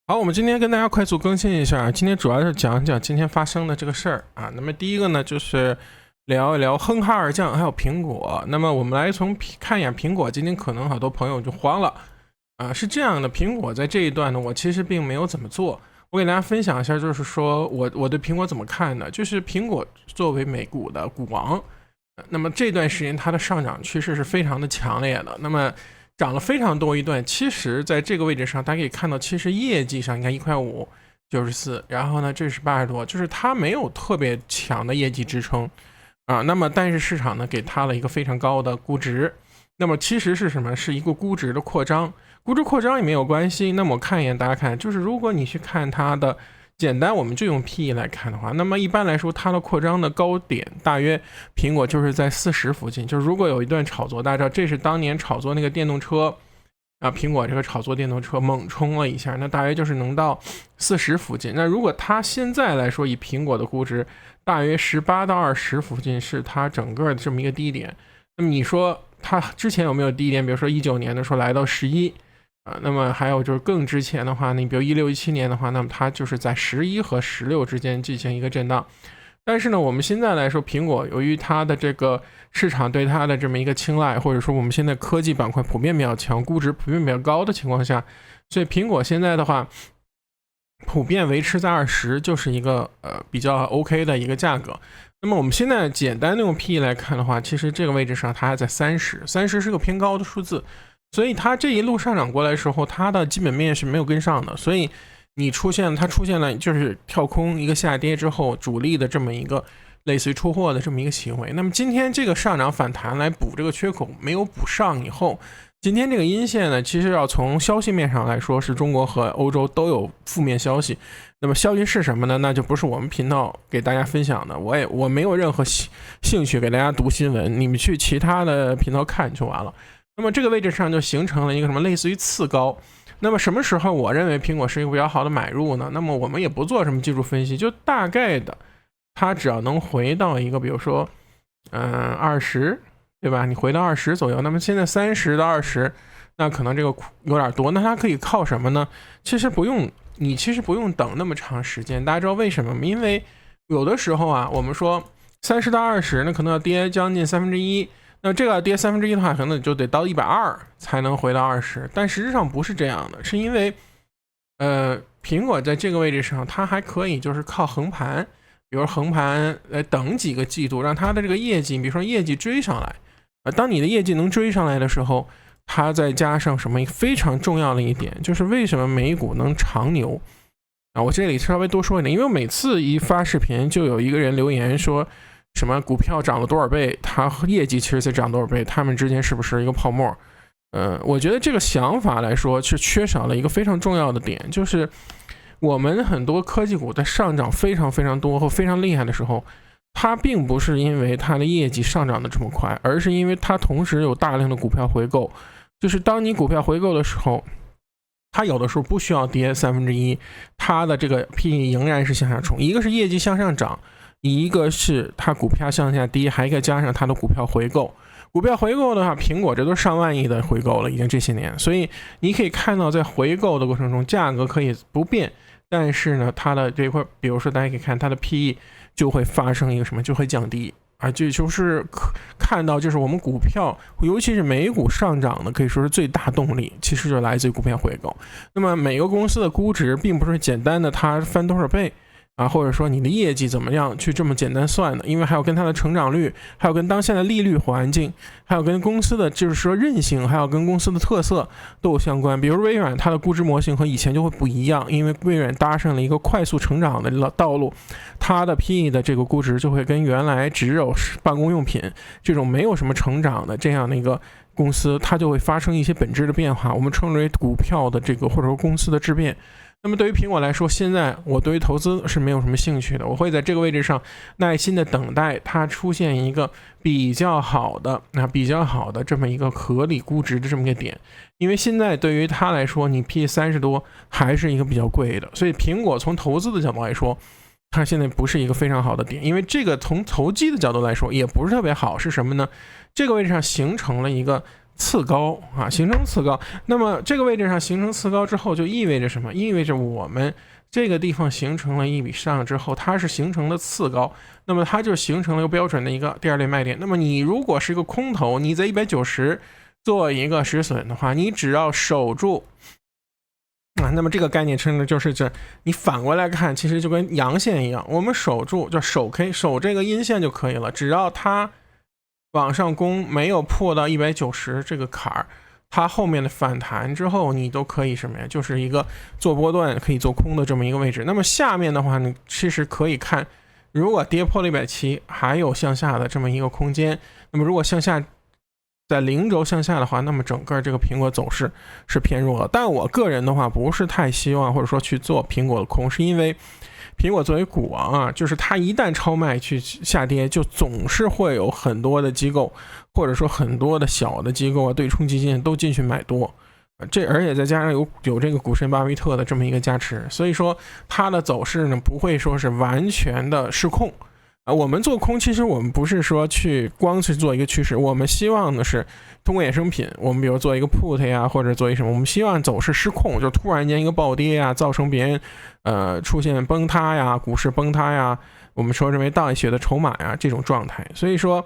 好，我们今天跟大家快速更新一下，今天主要是讲讲今天发生的这个事儿啊。那么第一个呢，就是聊一聊哼哈二将还有苹果。那么我们来看一眼苹果，今天可能好多朋友就慌了啊。是这样的，苹果在这一段呢，我其实并没有怎么做。我给大家分享一下，就是说我对苹果怎么看的，就是苹果作为美股的股王，那么这段时间它的上涨趋势是非常的强烈的。那么涨了非常多一段，其实在这个位置上，大家可以看到，其实业绩上你看1.594，然后呢这是80多，就是它没有特别强的业绩支撑啊。那么但是市场呢给它了一个非常高的估值，那么其实是什么？是一个估值的扩张，估值扩张也没有关系。那么我看一眼，大家看，就是如果你去看它的。简单，我们就用 PE 来看的话，那么一般来说，它的扩张的高点大约苹果就是在40附近。就是如果有一段炒作，大家知道这是当年炒作那个电动车啊，苹果这个炒作电动车猛冲了一下，那大约就是能到40附近。那如果它现在来说，以苹果的估值，大约18到20附近是它整个的这么一个低点。那么你说它之前有没有低点？比如说19年的时候来到11。那么还有就是更之前的话，你比如16、17年的话，那么它就是在11和16之间进行一个震荡。但是呢，我们现在来说，苹果由于它的这个市场对它的这么一个青睐，或者说我们现在科技板块普遍比较强，估值普遍比较高的情况下，所以苹果现在的话，普遍维持在20，就是一个比较 OK 的一个价格。那么我们现在简单的用 PE 来看的话，其实这个位置上它还在30是个偏高的数字。所以它这一路上涨过来的时候，它的基本面是没有跟上的，所以它出现了就是跳空一个下跌之后，主力的这么一个类似于出货的这么一个行为。那么今天这个上涨反弹来补这个缺口没有补上以后，今天这个阴线呢，其实要从消息面上来说，是中国和欧洲都有负面消息。那么消息是什么呢？那就不是我们频道给大家分享的，我没有任何兴趣给大家读新闻，你们去其他的频道看就完了。那么这个位置上就形成了一个什么类似于次高。那么什么时候我认为苹果是一个比较好的买入呢？那么我们也不做什么技术分析，就大概的它只要能回到一个比如说20，对吧？你回到20左右，那么现在30到20，那可能这个有点多。那它可以靠什么呢？其实不用等那么长时间。大家知道为什么吗？因为有的时候啊，我们说30到20，那可能要跌将近1/3。那这个跌1/3的话，可能就得到120才能回到20，但实际上不是这样的，是因为苹果在这个位置上，它还可以就是靠横盘，比如横盘来等几个季度，让它的这个业绩，比如说业绩追上来。当你的业绩能追上来的时候，它再加上什么非常重要的一点，就是为什么美股能长牛啊？我这里稍微多说一点，因为每次一发视频，就有一个人留言说。什么股票涨了多少倍，它业绩其实才涨多少倍，它们之间是不是一个泡沫？我觉得这个想法来说是缺少了一个非常重要的点，就是我们很多科技股在上涨非常非常多或非常厉害的时候，它并不是因为它的业绩上涨的这么快，而是因为它同时有大量的股票回购。就是当你股票回购的时候，它有的时候不需要跌1/3，它的这个 PE 仍然是向下冲，一个是业绩向上涨。一个是它股票向下低，还可以加上它的股票回购。股票回购的话，苹果这都上万亿的回购了，已经这些年。所以你可以看到，在回购的过程中，价格可以不变，但是呢，它的这块，比如说大家可以看它的 PE 就会发生一个什么，就会降低啊，这就是看到就是我们股票，尤其是美股上涨的，可以说是最大动力，其实就来自于股票回购。那么每个公司的估值并不是简单的它翻多少倍。或者说你的业绩怎么样去这么简单算的，因为还有跟它的成长率，还有跟当下的利率环境，还有跟公司的就是说韧性，还有跟公司的特色都有相关。比如微软，它的估值模型和以前就会不一样，因为微软搭上了一个快速成长的道路，它的 PE 的这个估值就会跟原来只有办公用品这种没有什么成长的这样的一个公司，它就会发生一些本质的变化，我们称为股票的这个或者说公司的质变。那么对于苹果来说，现在我对于投资是没有什么兴趣的，我会在这个位置上耐心的等待它出现一个比较好的这么一个合理估值的这么一个点，因为现在对于它来说，你 P 30多还是一个比较贵的，所以苹果从投资的角度来说，它现在不是一个非常好的点，因为这个从投机的角度来说也不是特别好，是什么呢？这个位置上形成了一个次高啊，形成次高。那么这个位置上形成次高之后，就意味着什么？意味着我们这个地方形成了一笔上之后，它是形成了次高，那么它就形成了一个标准的一个第二类卖点。那么你如果是一个空头，你在190做一个止损的话，你只要守住啊，那么这个概念称的就是你反过来看，其实就跟阳线一样，我们守住就守 K 守这个阴线就可以了，只要它往上攻没有破到190这个坎儿，它后面的反弹之后，你都可以什么呀？就是一个做波段可以做空的这么一个位置。那么下面的话呢，其实可以看，如果跌破了170，还有向下的这么一个空间。那么如果向下在0轴向下的话，那么整个这个苹果走势是偏弱的。但我个人的话，不是太希望或者说去做苹果的空，是因为苹果作为股王啊，就是它一旦超卖去下跌，就总是会有很多的机构，或者说很多的小的机构啊，对冲基金都进去买多，而且再加上有这个股神巴菲特的这么一个加持，所以说它的走势呢不会说是完全的失控。我们做空，其实我们不是说光去做一个趋势，我们希望的是通过衍生品，我们比如做一个 put 呀，或者做一什么，我们希望走势失控，就突然间一个暴跌呀，造成别人出现崩塌呀，股市崩塌呀，我们说认为倒血的筹码呀这种状态。所以说，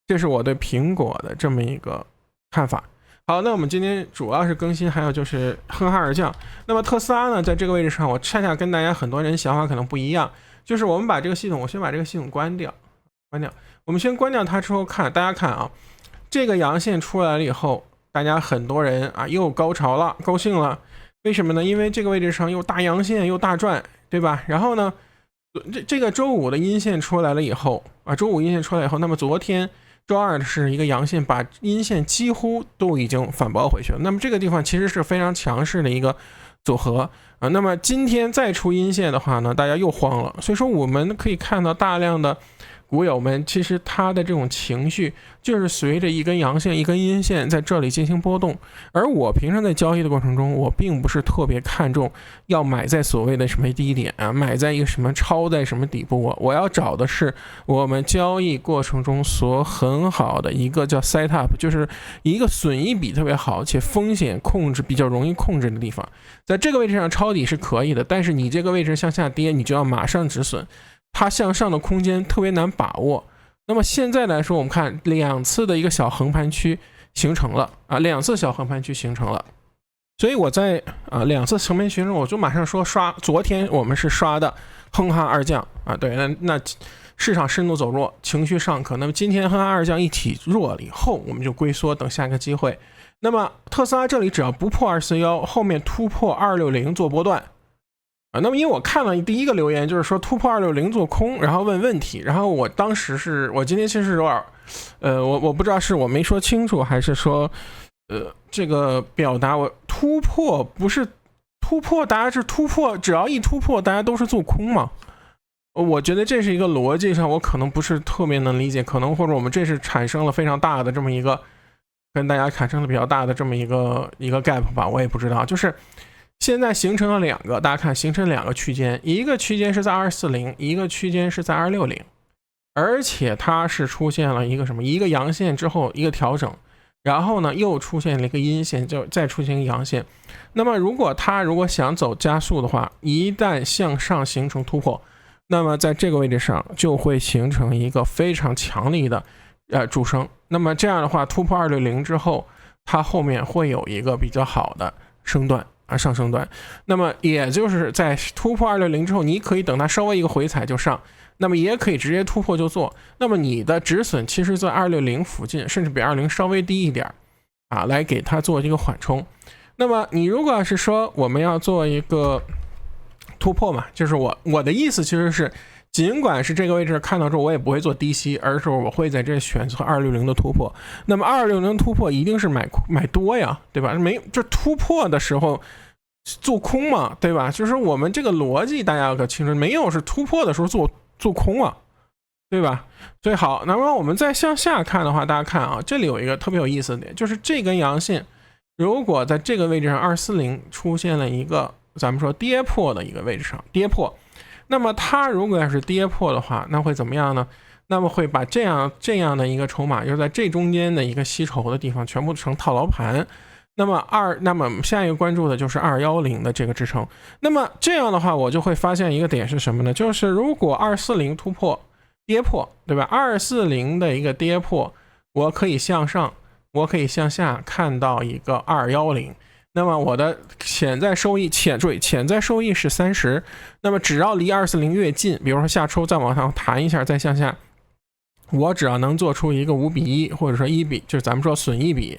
这是我对苹果的这么一个看法。好，那我们今天主要是更新，还有就是哼哈而降。那么特斯拉呢，在这个位置上，我恰恰跟大家很多人想法可能不一样。就是我们把这个系统，我先把这个系统关掉。我们先关掉它之后看，大家看啊，这个阳线出来了以后，大家很多人啊又高潮了，高兴了。为什么呢？因为这个位置上又大阳线又大赚，对吧？然后呢，这个周五的阴线出来了以后啊，周五阴线出来以后，那么昨天周二是一个阳线，把阴线几乎都已经反包回去了。那么这个地方其实是非常强势的一个组合啊。那么今天再出阴线的话呢，大家又慌了。所以说我们可以看到大量的股友们，其实他的这种情绪就是随着一根阳线一根阴线在这里进行波动。而我平常在交易的过程中，我并不是特别看重要买在所谓的什么低点啊，买在一个什么超在什么底部，我要找的是我们交易过程中所很好的一个叫 set up， 就是一个损益比特别好且风险控制比较容易控制的地方。在这个位置上抄底是可以的，但是你这个位置向下跌，你就要马上止损，它向上的空间特别难把握。那么现在来说，我们看2次的一个小横盘区形成了啊，2次小横盘区形成了。所以我在2次横盘形成，我就马上说昨天我们是刷的哼哈二降啊，对，那市场深度走弱，情绪上可。那么今天哼哈二降一体弱了以后，我们就龟缩，等下个机会。那么特斯拉这里只要不破241，后面突破260做波段啊。那么因为我看了第一个留言，就是说突破260做空，然后问问题，然后我当时我今天其实有点我不知道是我没说清楚，还是说这个表达我突破不是突破，大家是突破，只要一突破大家都是做空嘛。我觉得这是一个逻辑上我可能不是特别能理解，可能或者我们这是产生了非常大的这么一个跟大家产生了比较大的这么一个 gap 吧，我也不知道。就是现在形成了2个，大家看形成2个区间，一个区间是在240，一个区间是在260，而且它是出现了一个什么？一个阳线之后一个调整，然后呢又出现了一个阴线，就再出现一个阳线。那么如果想走加速的话，一旦向上形成突破，那么在这个位置上就会形成一个非常强力的主升。那么这样的话，突破260之后，它后面会有一个比较好的升段上升段。那么也就是在突破260之后，你可以等它稍微一个回踩就上，那么也可以直接突破就做。那么你的止损其实在260附近，甚至比260稍微低一点啊，来给它做一个缓冲。那么你如果是说我们要做一个突破嘛，就是我的意思其实是，尽管是这个位置看到之后我也不会做低吸，而是我会在这选择260的突破。那么260突破一定是买多呀，对吧？就突破的时候做空嘛，对吧？就是我们这个逻辑大家要搞清楚，没有是突破的时候做空啊，对吧？所以好，那么我们再向下看的话，大家看啊，这里有一个特别有意思的点，就是这根阳线如果在这个位置上240出现了一个咱们说跌破的一个位置上跌破，那么它如果要是跌破的话，那会怎么样呢？那么会把这样的一个筹码，就是在这中间的一个吸筹的地方全部成套牢盘。那么下一个关注的就是210的这个支撑。那么这样的话，我就会发现一个点是什么呢？就是如果240突破跌破，对吧？240的一个跌破，我可以向上，我可以向下看到一个210。那么我的潜在收益是30，那么只要离240越近，比如说下抽再往上弹一下，再向下，我只要能做出一个5:1，或者说1比，就是咱们说损1比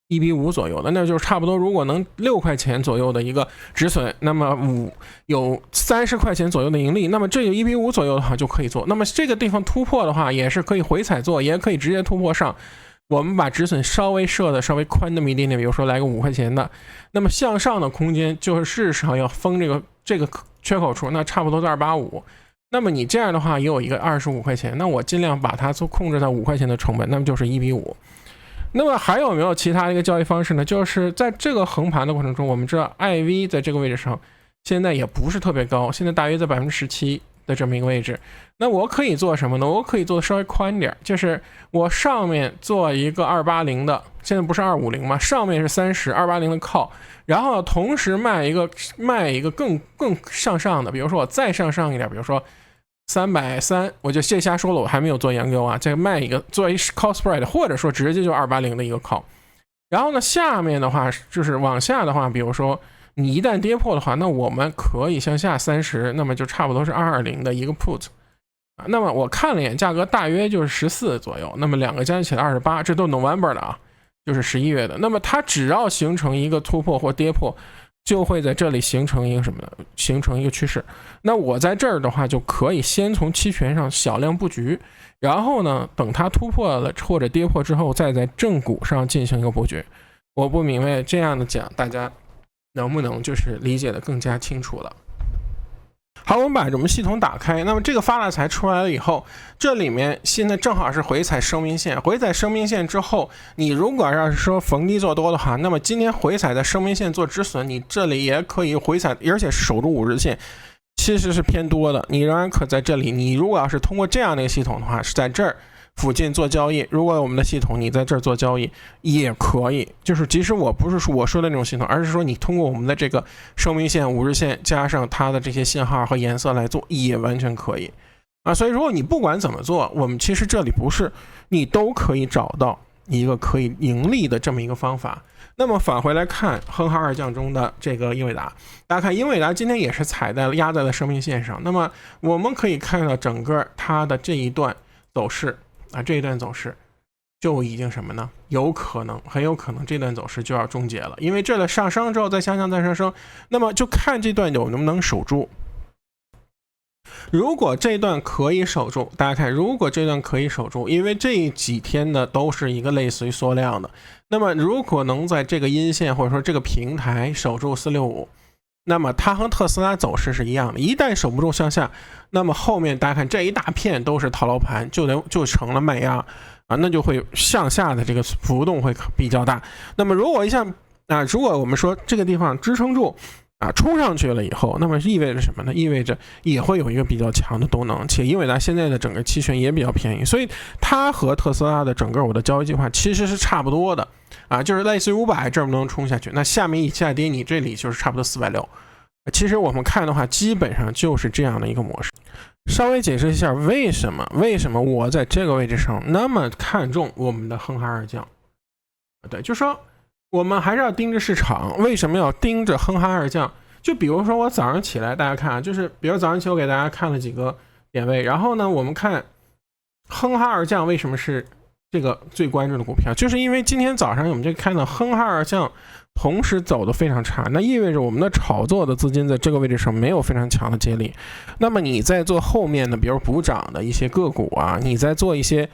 1:5左右的，那就是差不多。如果能6块钱左右的一个止损，那么有30块钱左右的盈利，那么这有1:5左右的话就可以做。那么这个地方突破的话，也是可以回踩做，也可以直接突破上。我们把止损稍微设的稍微宽那么一点点，比如说来个5块钱的，那么向上的空间就是至少要封这个缺口处，那差不多是285。那么你这样的话也有一个25块钱，那我尽量把它控制在5块钱的成本，那么就是1:5。那么还有没有其他的一个交易方式呢？就是在这个横盘的过程中，我们知道 IV 在这个位置上现在也不是特别高，现在大约在17%的这么一个位置。那我可以做什么呢？我可以做的稍微宽点，就是我上面做一个280的，现在不是250吗？上面是30，280的靠，然后同时卖一个更上的，比如说我再上一点，比如说330，我就这瞎说了，我还没有做研究啊。再卖一个做一 call spread， 或者说直接就280的一个 call。然后呢，下面的话就是往下的话，比如说你一旦跌破的话，那我们可以向下30，那么就差不多是220的一个 put。那么我看了一眼，价格大约就是14左右，那么两个加起来28，这都 November 的啊，就是11月的。那么它只要形成一个突破或跌破，就会在这里形成一个什么呢？形成一个趋势。那我在这儿的话，就可以先从期权上小量布局，然后呢，等它突破了或者跌破之后，再在正股上进行一个布局。我不明白这样的讲，大家能不能就是理解的更加清楚了？好，我们把我们系统打开。那么这个发大财出来了以后，这里面现在正好是回踩生命线。回踩生命线之后，你如果要是说逢低做多的话，那么今天回踩在生命线做止损，你这里也可以回踩，而且守住50日线，其实是偏多的。你仍然可在这里，你如果要是通过这样的一个系统的话，是在这儿附近做交易。如果我们的系统你在这儿做交易也可以，就是即使我不是说我说的那种系统，而是说你通过我们的这个生命线、50日线加上它的这些信号和颜色来做，也完全可以啊。所以如果你不管怎么做，我们其实这里不是你都可以找到一个可以盈利的这么一个方法。那么返回来看哼哈二将中的这个英伟达，大家看英伟达今天也是压在了生命线上。那么我们可以看到整个它的这一段走势啊，这一段走势就已经什么呢？很有可能这段走势就要终结了，因为这里上升之后再向上再上升，那么就看这段能不能守住。如果这段可以守住，大家看，如果这段可以守住，因为这几天的都是一个类似于缩量的，那么如果能在这个阴线或者说这个平台守住465，那么它和特斯拉走势是一样的，一旦守不住向下，那么后面大家看这一大片都是套牢盘，就成了卖压啊，那就会向下的这个浮动会比较大。那么如果如果我们说这个地方支撑住啊，冲上去了以后，那么意味着什么呢？意味着也会有一个比较强的动能，且英伟达现在的整个期权也比较便宜，所以它和特斯拉的整个我的交易计划其实是差不多的啊，就是类似于500这么能冲下去，那下面一下跌，你这里就是差不多460。其实我们看的话，基本上就是这样的一个模式。稍微解释一下为什么我在这个位置上那么看重我们的哼哈二将。对，就说我们还是要盯着市场。为什么要盯着哼哈二将？就比如说我早上起来，大家看，就是比如早上起来我给大家看了几个点位，然后呢，我们看哼哈二将为什么是这个最关注的股票，就是因为今天早上我们就看到哼哈二将同时走得非常差，那意味着我们的炒作的资金在这个位置上没有非常强的接力。那么你在做后面的比如补涨的一些个股啊，你在做一些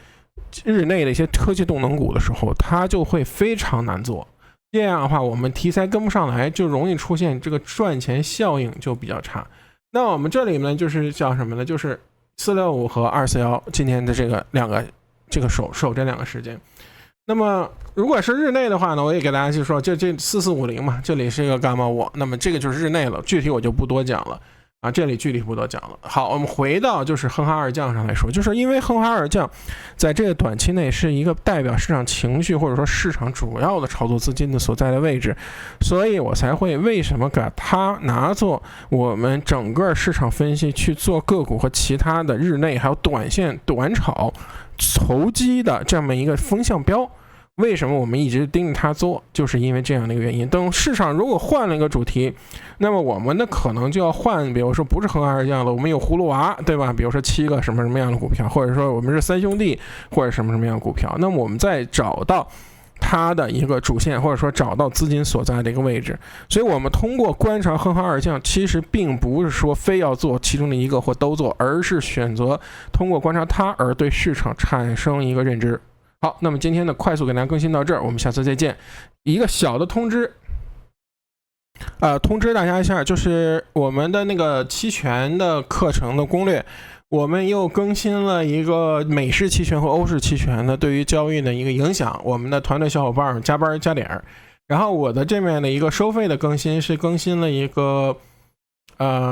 日内的一些科技动能股的时候，它就会非常难做。这样的话，我们题材跟不上来，就容易出现这个赚钱效应就比较差。那我们这里呢，就是叫什么呢？就是465和241今天的这个守这两个时间。那么如果是日内的话呢，我也给大家去说，这4450嘛，这里是一个伽马5，那么这个就是日内了，具体我就不多讲了。啊，这里具体不多讲了。好，我们回到就是哼哈二将上来说，就是因为哼哈二将在这个短期内是一个代表市场情绪或者说市场主要的炒作资金的所在的位置，所以我才会为什么把它拿作我们整个市场分析去做个股和其他的日内还有短线短炒筹机的这么一个风向标。为什么我们一直盯着它做，就是因为这样的一个原因。等市场如果换了一个主题，那么我们的可能就要换，比如说不是哼哈二将了，我们有葫芦娃，对吧？比如说7个什么什么样的股票，或者说我们是3兄弟，或者什么什么样的股票。那么我们再找到它的一个主线，或者说找到资金所在的一个位置。所以我们通过观察哼哈二将，其实并不是说非要做其中的一个或都做，而是选择通过观察它而对市场产生一个认知。好，那么今天的快速给大家更新到这儿，我们下次再见。一个小的通知，通知大家一下，就是我们的那个期权的课程的攻略，我们又更新了一个美式期权和欧式期权的对于交易的一个影响，我们的团队小伙伴加班加点。然后我的这面的一个收费的更新是更新了一个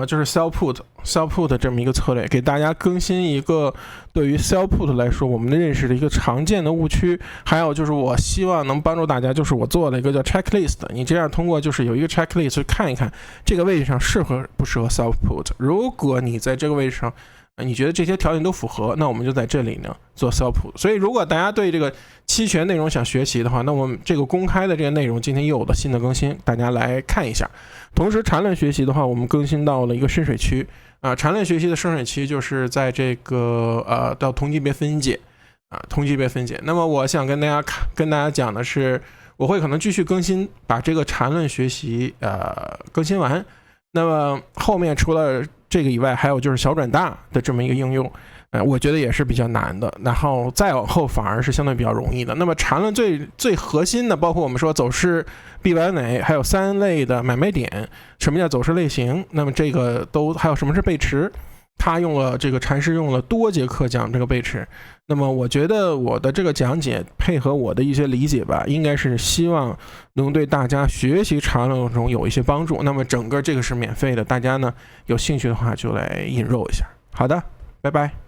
就是 sell put 这么一个策略，给大家更新一个对于 sell put 来说我们的认识的一个常见的误区，还有就是我希望能帮助大家，就是我做了一个叫 checklist， 你这样通过就是有一个 checklist 去看一看这个位置上适合不适合 sell put， 如果你在这个位置上你觉得这些条件都符合，那我们就在这里呢做 sell put。 所以如果大家对这个期权内容想学习的话，那我们这个公开的这个内容今天又有了新的更新，大家来看一下。同时缠论学习的话，我们更新到了一个深水区缠论学习的深水区就是在这个到同级别分解同级别分解。那么我想跟大家讲的是，我会可能继续更新，把这个缠论学习更新完。那么后面除了这个以外，还有就是小转大的这么一个应用，我觉得也是比较难的，然后再往后反而是相对比较容易的。那么缠论最核心的，包括我们说走势必完美，还有3类的买卖点，什么叫走势类型，那么这个都还有什么是背驰，他用了这个禅师用了多节课讲这个背驰。那么我觉得我的这个讲解配合我的一些理解吧，应该是希望能对大家学习缠论中有一些帮助。那么整个这个是免费的，大家呢有兴趣的话就来引入一下。好的，拜拜。